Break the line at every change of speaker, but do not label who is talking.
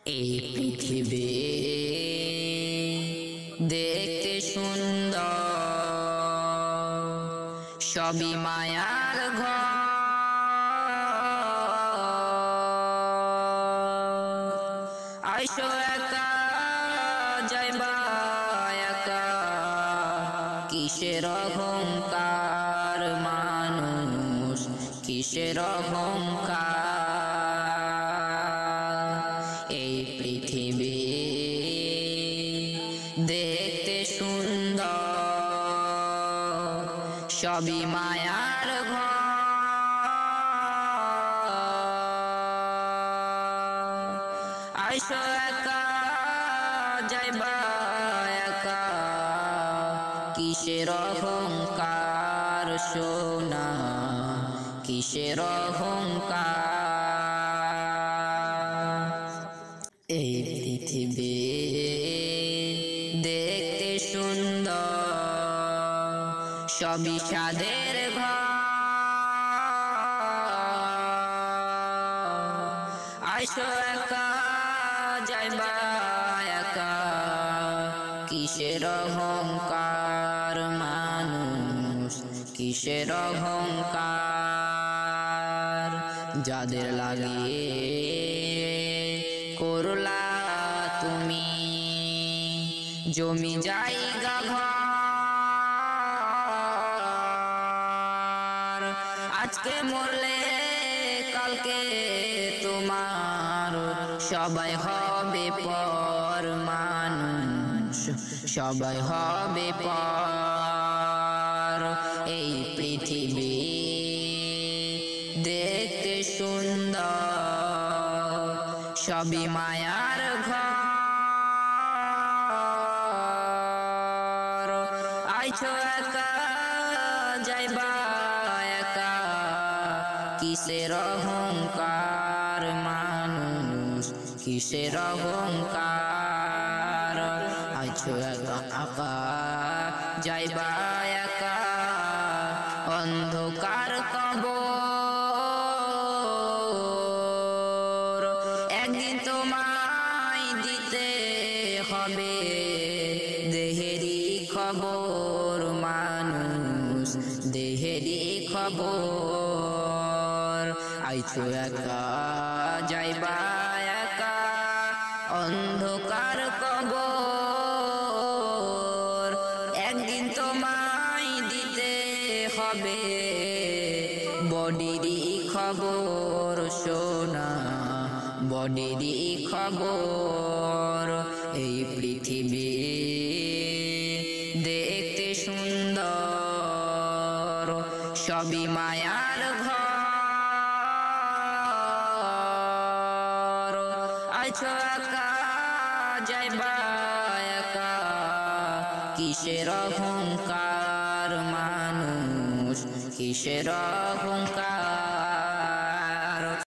এই পৃথিবী দেখতে সুন্দর, সবই মায়ার ঘর। আইসো একা যাইবা একা, কিসের অহংকার মানুষ, কিসের অহংকার। এই পৃথিবী দেখতে সুন্দর, সবই মায়ার ঘর। আইসো একা যাইবা একা, কিসের অহংকার সোনা, কিসের অহংকার। এই পৃথিবী দেখতে সুন্দর, সবই সাধের ঘর। আইসো একা যাইবা একা, কিসের অহংকার মানুষ, কিসের অহংকার। যাদের লাগিয়ে করলা তুমি জমি জায়গা ঘর, আজকে মরলে কালকে তোমার সবাই হবে পর মানুষ, সবাই হবে পর। এই পৃথিবী দেখতে সুন্দর, সবই মায়ার ঘর। আইছো একা যাইবা একা, কিসের অহংকার মানুষ, কিসের অহংকার। আইছো একা একা যাইবা একা, অন্ধকার কবর। একদিন তোমায় দিতে হবে দেহেরই খবর মানুষ, দেহেরই খবর। আইছো একা যাইবা একা, অন্ধকার কবর। একদিন তোমায় দিতে হবে বডিরই খবর সোনা, বডিরই খবর। এই পৃথিবী দেখতে সুন্দর, সবই মায়ার ঘর। আইছো একা যাইবা একা, কিসের অহংকার মানুষ, কিসের অহংকার।